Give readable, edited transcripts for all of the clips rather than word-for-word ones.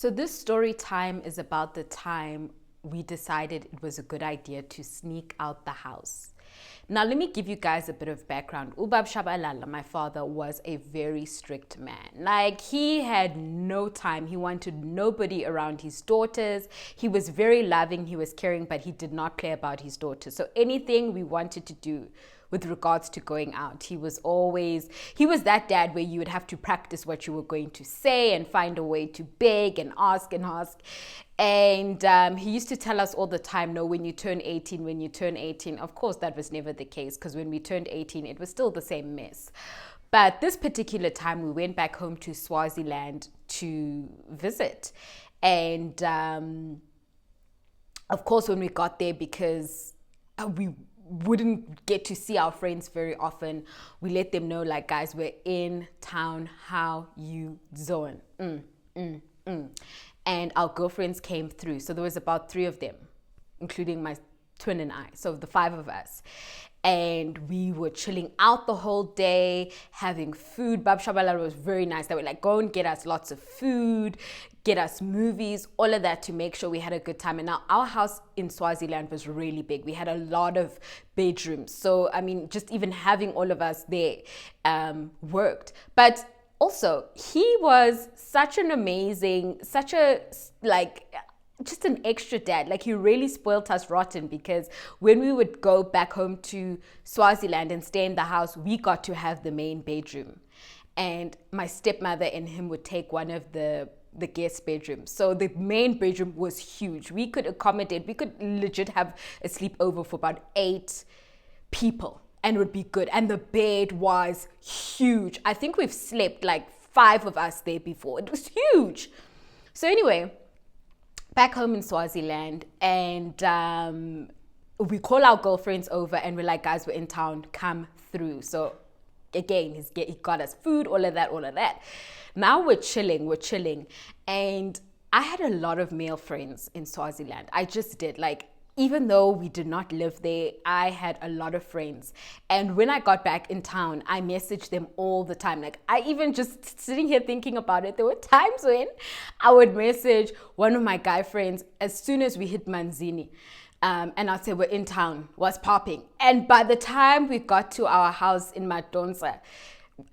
So this story time is about the time we decided it was a good idea to sneak out the house. Now, let me give you guys a bit of background. Ubab Shabalala, my father, was a very strict man. Like, he had no time. He wanted nobody around his daughters. He was very loving, he was caring, but he did not care about his daughters. So anything we wanted to do with regards to going out, he was that dad where you would have to practice what you were going to say and find a way to beg and ask and ask. And he used to tell us all the time, no, when you turn 18. Of course, that was never the case, because when we turned 18, it was still the same mess. But this particular time, we went back home to Swaziland to visit. And of course, when we got there, because we wouldn't get to see our friends very often, we let them know, like, guys, we're in town, how you doing? And our girlfriends came through. So there was about 3 of them, including my twin and I. So the 5 of us. And we were chilling out the whole day, having food. Bab Shabala was very nice. They were like, go and get us lots of food, get us movies, all of that to make sure we had a good time. And now our house in Swaziland was really big. We had a lot of bedrooms. So, I mean, just even having all of us there worked. But also, he was such an amazing, just an extra dad. Like, he really spoilt us rotten, because when we would go back home to Swaziland and stay in the house, we got to have the main bedroom. And my stepmother and him would take one of the guest bedrooms. So the main bedroom was huge. We could legit have a sleepover for about 8 people. And it would be good. And the bed was huge. I think we've slept like 5 of us there before. It was huge. So anyway, back home in Swaziland, and we call our girlfriends over and we're like, guys, we're in town, come through. So again, he got us food, all of that. Now we're chilling. And I had a lot of male friends in Swaziland. I just did. Like, even though we did not live there, I had a lot of friends. And when I got back in town, I messaged them all the time. Like, I even just sitting here thinking about it, there were times when I would message one of my guy friends as soon as we hit Manzini. And I'd say, we're in town, what's popping? And by the time we got to our house in Madonsa,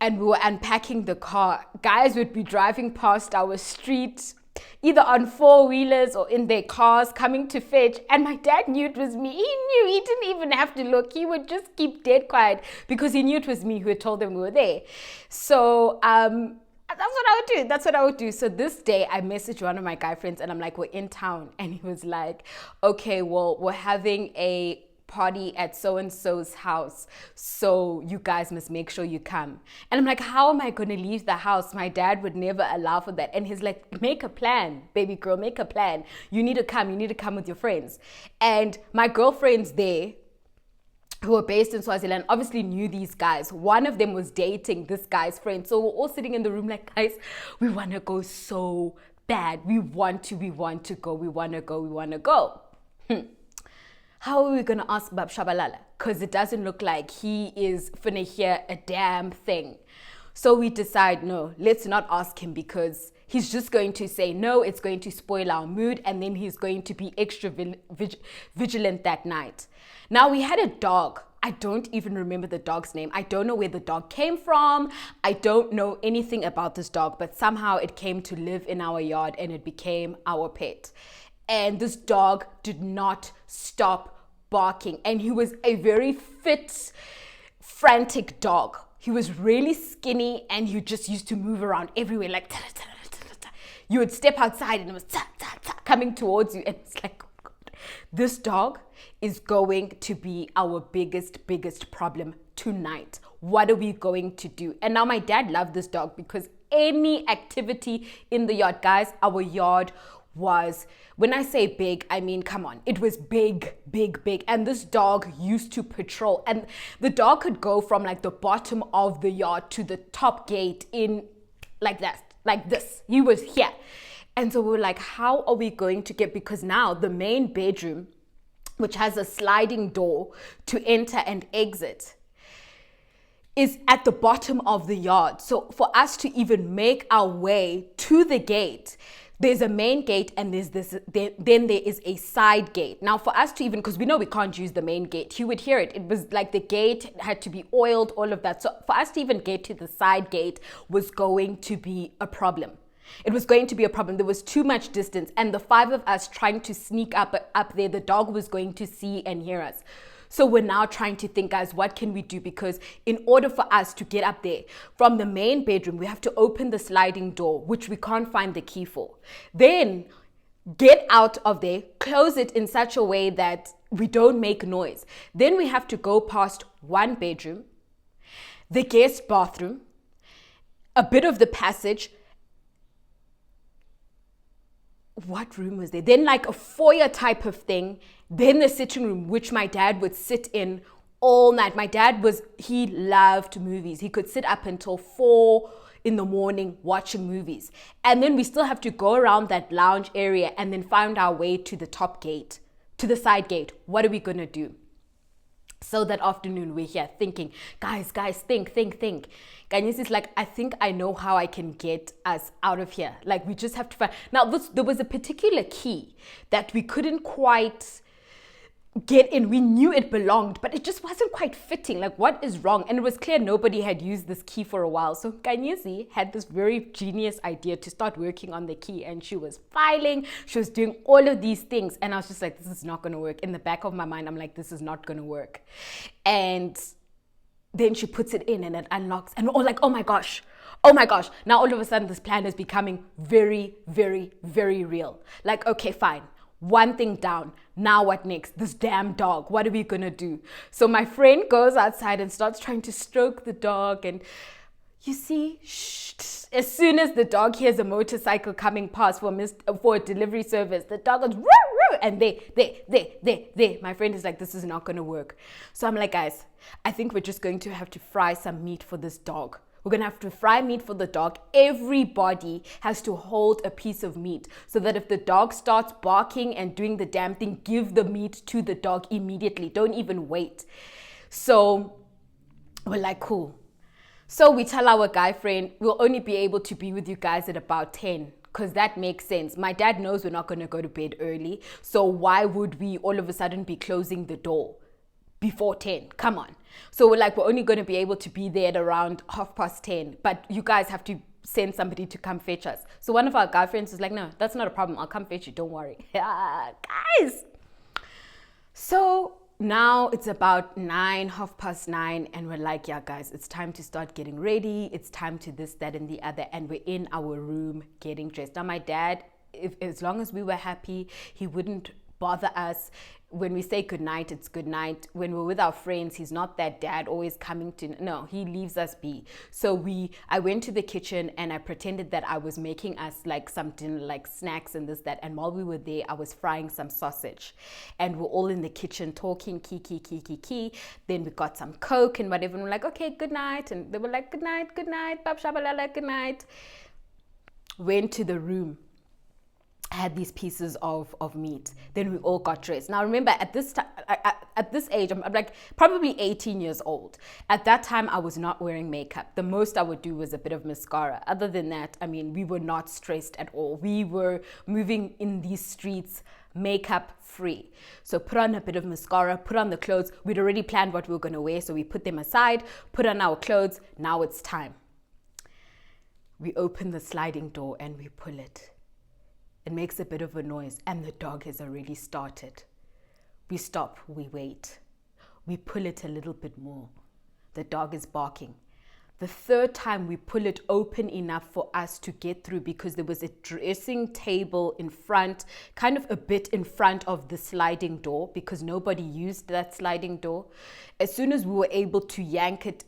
and we were unpacking the car, guys would be driving past our street, either on 4-wheelers or in their cars, coming to fetch. And my dad knew it was me. He knew. He didn't even have to look. He would just keep dead quiet, because he knew it was me who had told them we were there. So that's what I would do. So this day I messaged one of my guy friends and I'm like, we're in town. And he was like, okay, well, we're having a party at so-and-so's house, so you guys must make sure you come. And I'm like, how am I going to leave the house? My dad would never allow for that. And he's like, make a plan, baby girl, make a plan. You need to come with your friends. And my girlfriends there, who were based in Swaziland, obviously knew these guys. One of them was dating this guy's friend. So we're all sitting in the room like, guys, we want to go so bad. We want to go. How are we going to ask Bab Shabalala? Because it doesn't look like he is finna hear a damn thing. So we decide, no, let's not ask him, because he's just going to say no, it's going to spoil our mood, and then he's going to be extra vigilant that night. Now, we had a dog. I don't even remember the dog's name. I don't know where the dog came from. I don't know anything about this dog, but somehow it came to live in our yard and it became our pet. And this dog did not stop barking. And he was a very fit, frantic dog. He was really skinny and he just used to move around everywhere. Like, you would step outside and it was coming towards you. And it's like, oh God, this dog is going to be our biggest problem tonight. What are we going to do? And now my dad loved this dog, because any activity in the yard, guys, our yard was, when I say big, I mean, come on, it was big. And this dog used to patrol, and the dog could go from like the bottom of the yard to the top gate in like that, like this. He was here. And so we were like, how are we going to get, because now the main bedroom, which has a sliding door to enter and exit, is at the bottom of the yard. So for us to even make our way to the gate, There's a main gate and there's then there is a side gate. Now for us to even, because we know we can't use the main gate, you would hear it. It was like the gate had to be oiled, all of that. So for us to even get to the side gate was going to be a problem. It was going to be a problem. There was too much distance, and the five of us trying to sneak up there, the dog was going to see and hear us. So we're now trying to think, guys, what can we do? Because in order for us to get up there from the main bedroom, we have to open the sliding door, which we can't find the key for. Then get out of there, close it in such a way that we don't make noise. Then we have to go past one bedroom, the guest bathroom, a bit of the passage. What room was there? Then like a foyer type of thing. Then the sitting room, which my dad would sit in all night. My dad he loved movies. He could sit up until 4 in the morning watching movies. And then we still have to go around that lounge area and then find our way to the top gate, to the side gate. What are we going to do? So that afternoon we're here thinking, guys, think. Kanyesi is like, I think I know how I can get us out of here. Like, we just have to find. Now, there was a particular key that we couldn't quite get in. We knew it belonged, but it just wasn't quite fitting. Like, what is wrong? And it was clear nobody had used this key for a while. So Kanyesi had this very genius idea to start working on the key, and she was filing, she was doing all of these things, and I was just like, this is not going to work. In the back of my mind, I'm like, this is not going to work. And then she puts it in and it unlocks, and we're all like, oh my gosh. Now all of a sudden this plan is becoming very, very, very real. Like, okay, fine. One thing down. Now what next? This damn dog. What are we gonna do? So my friend goes outside and starts trying to stroke the dog, and you see, as soon as the dog hears a motorcycle coming past for a delivery service, the dog goes, roo, and there. My friend is like, this is not gonna work. So I'm like, guys, I think we're just going to have to fry some meat for this dog. We're going to have to fry meat for the dog. Everybody has to hold a piece of meat so that if the dog starts barking and doing the damn thing, give the meat to the dog immediately. Don't even wait. So we're like, cool. So we tell our guy friend, we'll only be able to be with you guys at about 10. Because that makes sense. My dad knows we're not going to go to bed early. So why would we all of a sudden be closing the door before 10? Come on. So we're like, we're only going to be able to be there at around 10:30. But you guys have to send somebody to come fetch us. So one of our guy friends is like, no, that's not a problem. I'll come fetch you. Don't worry. Guys. So now it's about 9:30, and we're like, yeah, guys, it's time to start getting ready. It's time to this, that, and the other. And we're in our room getting dressed. Now, my dad, as long as we were happy, he wouldn't bother us. When we say goodnight, it's goodnight. When we're with our friends, he's not that dad always coming to, no, he leaves us be. So I went to the kitchen and I pretended that I was making us like some dinner, like snacks and this, that. And while we were there, I was frying some sausage, and we're all in the kitchen talking, key. Then we got some Coke and whatever. And we're like, okay, good night. And they were like, good night, Bab Shabalala, good night. Went to the room. Had these pieces of meat. Then we all got dressed. Now remember, at this time, at this age, I'm like probably 18 years old. At that time, I was not wearing makeup. The most I would do was a bit of mascara. Other than that, I mean, we were not stressed at all. We were moving in these streets makeup free. So put on a bit of mascara, put on the clothes. We'd already planned what we were going to wear, so we put them aside, put on our clothes. Now it's time. We open the sliding door and we pull it. It makes a bit of a noise, and the dog has already started. We stop, we wait. We pull it a little bit more. The dog is barking. The third time we pull it open enough for us to get through, because there was a dressing table in front, kind of a bit in front of the sliding door, because nobody used that sliding door. As soon as we were able to yank it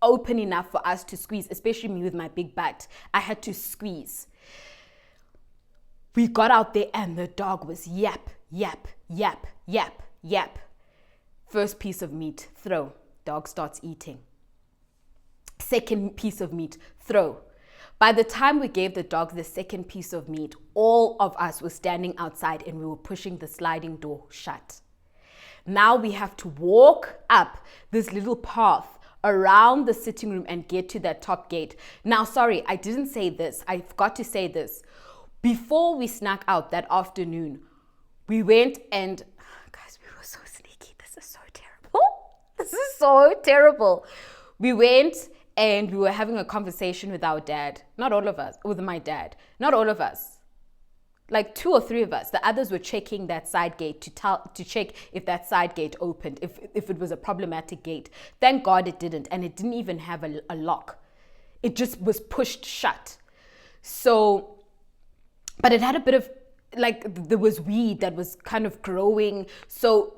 open enough for us to squeeze, especially me with my big butt, I had to squeeze. We got out there and the dog was yap. First piece of meat, throw. Dog starts eating. Second piece of meat, throw. By the time we gave the dog the second piece of meat, all of us were standing outside and we were pushing the sliding door shut. Now we have to walk up this little path around the sitting room and get to that top gate. Now, sorry, I didn't say this. I forgot to say this. Before we snuck out that afternoon, we went and, guys, we were so sneaky. This is so terrible. This is so terrible. We went and we were having a conversation with our dad. Not all of us, with my dad. Not all of us. Like 2 or 3 of us. The others were checking that side gate to check if that side gate opened, if it was a problematic gate. Thank God it didn't, and it didn't even have a lock. It just was pushed shut. So, but it had a bit of, like, there was weed that was kind of growing. So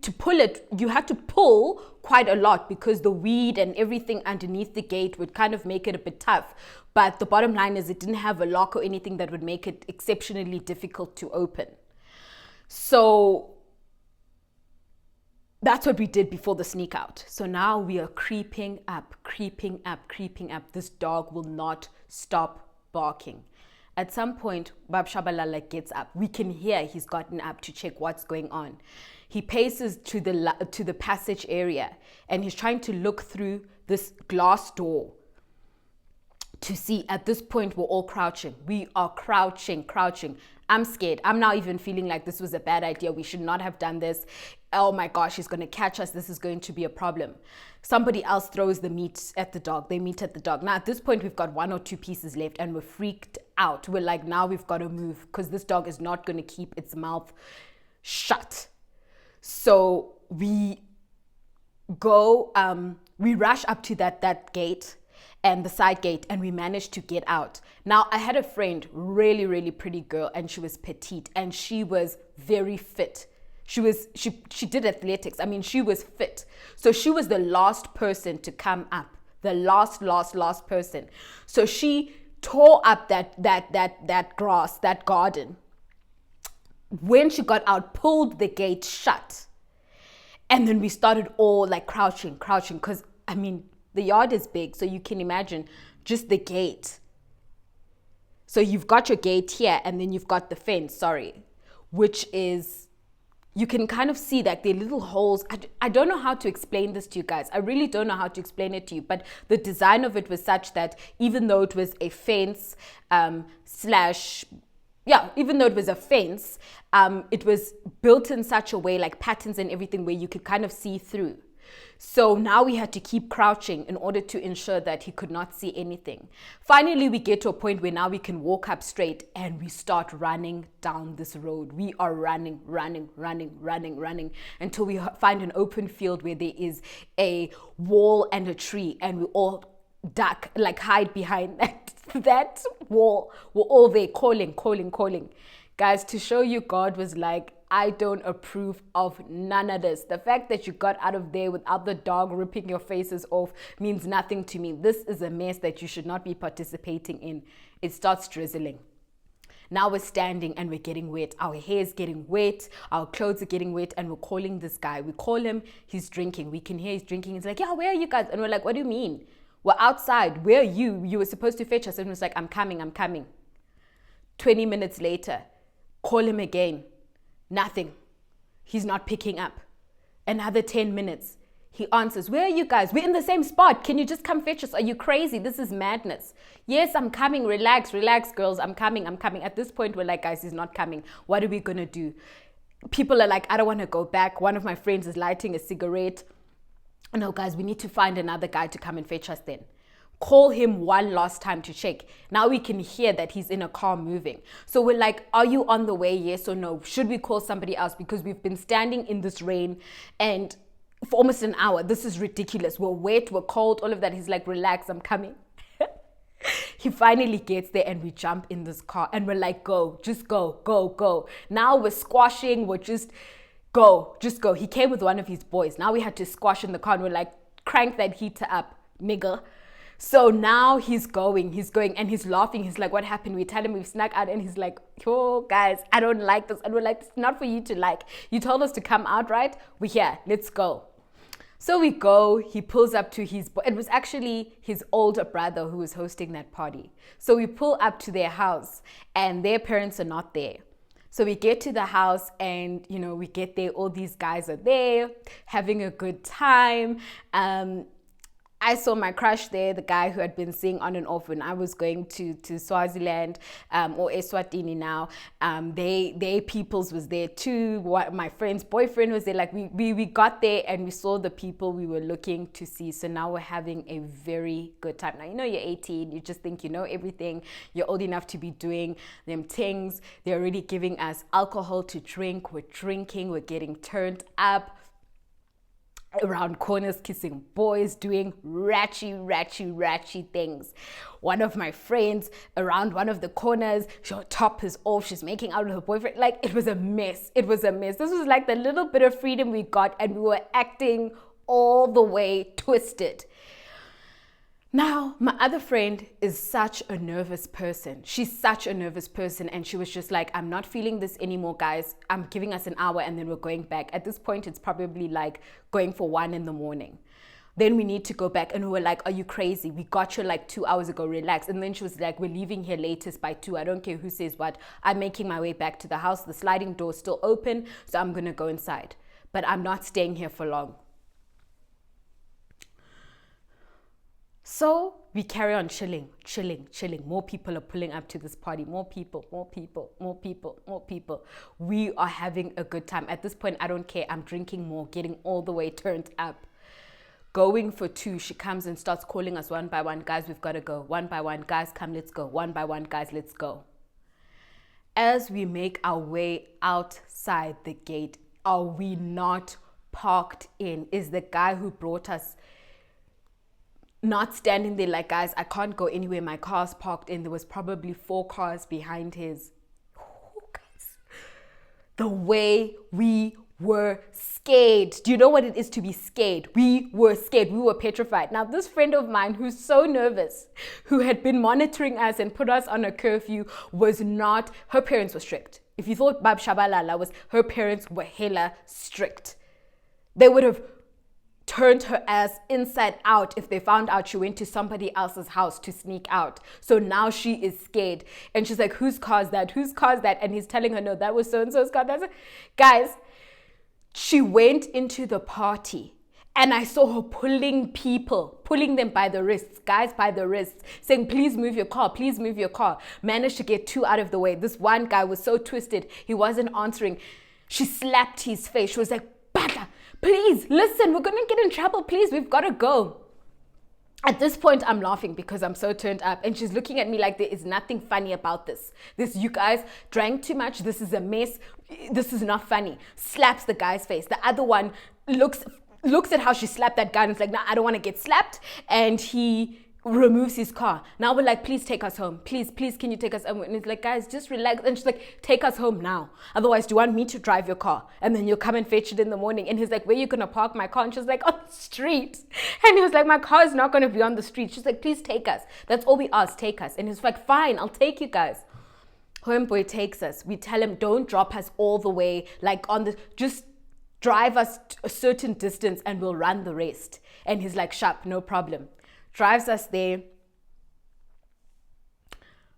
to pull it, you had to pull quite a lot because the weed and everything underneath the gate would kind of make it a bit tough. But the bottom line is it didn't have a lock or anything that would make it exceptionally difficult to open. So that's what we did before the sneak out. So now we are creeping up. This dog will not stop barking. At some point, Bab Shabalala gets up. We can hear he's gotten up to check what's going on. He paces to the passage area and he's trying to look through this glass door to see. At this point, we're all crouching. We are crouching. I'm scared. I'm now even feeling like this was a bad idea. We should not have done this. Oh my gosh, he's going to catch us. This is going to be a problem. Somebody else throws the meat at the dog. They meet at the dog. Now, at this point, we've got 1 or 2 pieces left and we're freaked out. We're like, now we've got to move because this dog is not going to keep its mouth shut. So we go, we rush up to that gate and the side gate, and we managed to get out. Now, I had a friend, really, really pretty girl, and she was petite and she was very fit. She did athletics. I mean, she was fit. So she was the last person to come up, the last person. So she tore up that grass, that garden. When she got out, pulled the gate shut. And then we started all like crouching, because, I mean, the yard is big, so you can imagine just the gate. So you've got your gate here, and then you've got the fence, which is, you can kind of see that they're little holes. I don't know how to explain this to you guys. I really don't know how to explain it to you, but the design of it was such that even though it was a fence even though it was a fence, it was built in such a way, like patterns and everything, where you could kind of see through. So now we had to keep crouching in order to ensure that he could not see anything. Finally, we get to a point where now we can walk up straight and we start running down this road. We are running until we find an open field where there is a wall and a tree, and we all duck, like hide behind that wall. We're all there calling. Guys, to show you, God was like, I don't approve of none of this. The fact that you got out of there without the dog ripping your faces off means nothing to me. This is a mess that you should not be participating in. It starts drizzling. Now we're standing and we're getting wet. Our hair is getting wet. Our clothes are getting wet, and we're calling this guy. We call him. He's drinking. We can hear he's drinking. He's like, yeah, where are you guys? And we're like, what do you mean? We're outside. Where are you? You were supposed to fetch us. And he was like, I'm coming. 20 minutes later, call him again. Nothing. He's not picking up. Another 10 minutes. He answers, where are you guys? We're in the same spot. Can you just come fetch us? Are you crazy? This is madness. Yes, I'm coming. Relax, girls. I'm coming. At this point, we're like, guys, he's not coming. What are we going to do? People are like, I don't want to go back. One of my friends is lighting a cigarette. No, guys, we need to find another guy to come and fetch us then. Call him one last time to check. Now we can hear that he's in a car moving. So we're like, are you on the way? Yes or no? Should we call somebody else? Because we've been standing in this rain and for almost an hour. This is ridiculous. We're wet, we're cold, all of that. He's like, relax, I'm coming. He finally gets there and we jump in this car and we're like, go. Now we're squashing, we're just go. He came with one of his boys. Now we had to squash in the car and we're like, crank that heater up, nigga. So now he's going and he's laughing. He's like, what happened? We tell him we've snuck out and he's like, oh, guys, I don't like this. And we're like, it's not for you to like. You told us to come out, right? We're here. Let's go. So we go. He pulls up to it was actually his older brother who was hosting that party. So we pull up to their house and their parents are not there. So we get to the house and, we get there. All these guys are there having a good time. I saw my crush there, the guy who had been seeing on and off when I was going to Swaziland, or Eswatini now. Their peoples was there too. What my friend's boyfriend was there. Like we got there and we saw the people we were looking to see. So now we're having a very good time. Now, you know, you're 18, you just think you know everything. You're old enough to be doing them things. They're already giving us alcohol to drink. We're drinking, we're getting turned up. Around corners, kissing boys, doing ratchy things. One of my friends around one of the corners, her top is off, she's making out with her boyfriend. Like, it was a mess. It was a mess. This was like the little bit of freedom we got, and we were acting all the way twisted. Now, my other friend is such a nervous person. She's such a nervous person. And she was just like, I'm not feeling this anymore, guys. I'm giving us an hour and then we're going back. At this point, it's probably like going for 1 a.m. Then we need to go back. And we were like, are you crazy? We got you like 2 hours ago, relax. And then she was like, we're leaving here latest by 2. I don't care who says what. I'm making my way back to the house. The sliding door is still open. So I'm going to go inside. But I'm not staying here for long. So we carry on chilling. More people are pulling up to this party. More people. We are having a good time. At this point, I don't care. I'm drinking more, getting all the way turned up. Going for 2, she comes and starts calling us one by one. Guys, we've got to go. One by one. Guys, come, let's go. One by one. Guys, let's go. As we make our way outside the gate, are we not parked in? Is the guy who brought us not standing there like, guys, I can't go anywhere. My car's parked in. There was probably 4 cars behind his. Oh, guys. The way we were scared. Do you know what it is to be scared? We were scared. We were petrified. Now, this friend of mine who's so nervous, who had been monitoring us and put us on a curfew, was not, her parents were strict. If you thought Bab Shabalala was, her parents were hella strict. They would have turned her ass inside out if they found out she went to somebody else's house to sneak out. So now she is scared. And she's like, whose car is that? Whose car is that? And he's telling her, no, that was so-and-so's car. Guys, she went into the party and I saw her pulling them by the wrists, guys, by the wrists, saying, please move your car, please move your car. Managed to get 2 out of the way. This one guy was so twisted, he wasn't answering. She slapped his face. She was like, Bata, please, listen, we're going to get in trouble. Please, we've got to go. At this point, I'm laughing because I'm so turned up. And she's looking at me like there is nothing funny about this. You guys drank too much. This is a mess. This is not funny. Slaps the guy's face. The other one looks at how she slapped that guy and is like, no, I don't want to get slapped. And he removes his car. Now we're like, please take us home. Please, can you take us home? And he's like, guys, just relax. And she's like, take us home now. Otherwise, do you want me to drive your car? And then you'll come and fetch it in the morning. And he's like, where are you going to park my car? And she's like, on the street. And he was like, my car is not going to be on the street. She's like, please take us. That's all we ask, take us. And he's like, fine, I'll take you guys. Homeboy takes us. We tell him, don't drop us all the way, like just drive us a certain distance and we'll run the rest. And he's like, sharp, no problem. Drives us there.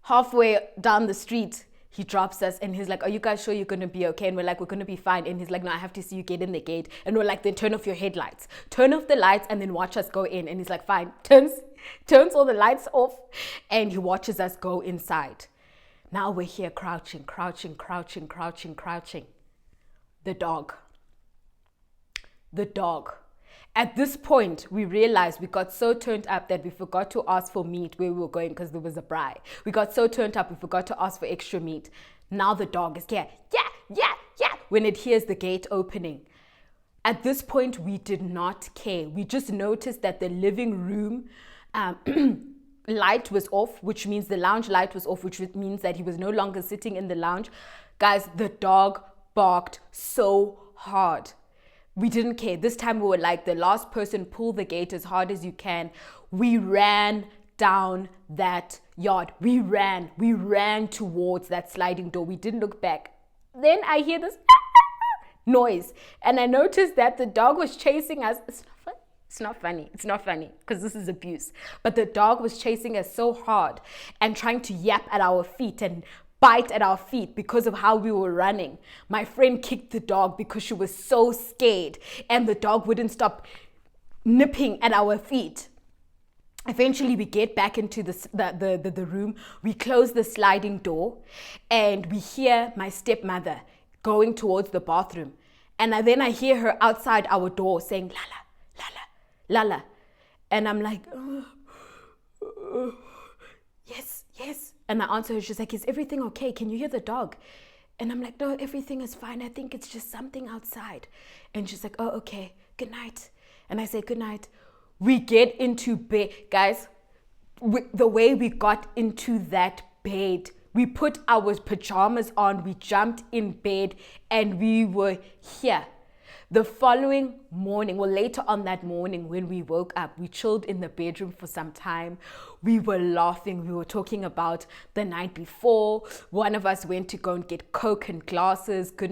Halfway down the street, he drops us and he's like, are you guys sure you're going to be okay? And we're like, we're going to be fine. And he's like, no, I have to see you get in the gate. And we're like, then turn off your headlights. Turn off the lights and then watch us go in. And he's like, fine. Turns all the lights off and he watches us go inside. Now we're here crouching. The dog. At this point, we realized we got so turned up that we forgot to ask for meat where we were going because there was a braai. We got so turned up, we forgot to ask for extra meat. Now the dog is here. Yeah, when it hears the gate opening. At this point, we did not care. We just noticed that the living room light was off, which means the lounge light was off, which means that he was no longer sitting in the lounge. Guys, the dog barked so hard. We didn't care. This time we were like, the last person, pull the gate as hard as you can. We ran down that yard. We ran towards that sliding door. We didn't look back. Then I hear this noise. And I noticed that the dog was chasing us. It's not funny because this is abuse. But the dog was chasing us so hard and trying to yap at our feet and bite at our feet because of how we were running. My friend kicked the dog because she was so scared and the dog wouldn't stop nipping at our feet. Eventually, we get back into the room. We close the sliding door, and we hear my stepmother going towards the bathroom. And then I hear her outside our door saying, Lala, Lala, Lala. And I'm like, yes, yes. And I answer her. She's like, is everything okay? Can you hear the dog? And I'm like, no, everything is fine. I think it's just something outside. And she's like, oh, okay. Good night. And I say, good night. We get into bed. Guys, the way we got into that bed, we put our pajamas on, we jumped in bed, and we were here. The following morning, well, later on that morning when we woke up, we chilled in the bedroom for some time. We were laughing. We were talking about the night before. One of us went to go and get Coke and glasses. Good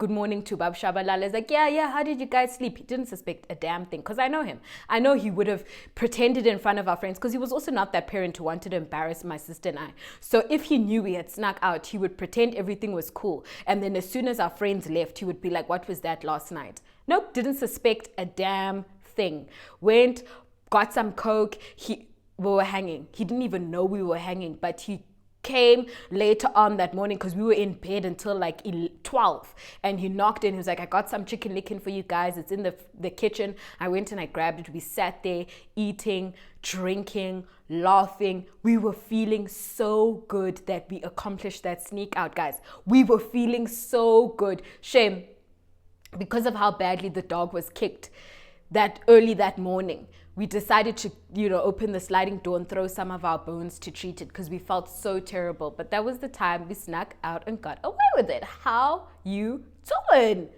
morning to Bab Shabalala. He's like, yeah, how did you guys sleep? He didn't suspect a damn thing because I know him. I know he would have pretended in front of our friends because he was also not that parent who wanted to embarrass my sister and I. So if he knew we had snuck out, he would pretend everything was cool. And then as soon as our friends left, he would be like, what was that last night? Nope, didn't suspect a damn thing. Went, got some Coke. We were hanging. He didn't even know we were hanging, but he came later on that morning because we were in bed until like 12, and he knocked in. He was like, I got some chicken licken for you guys. It's in the kitchen. I went and I grabbed it. We sat there eating, drinking, laughing. We were feeling so good that we accomplished that sneak out, guys. We were feeling so good. Shame, because of how badly the dog was kicked that early that morning, we decided to, open the sliding door and throw some of our bones to treat it because we felt so terrible. But that was the time we snuck out and got away with it. How you doing?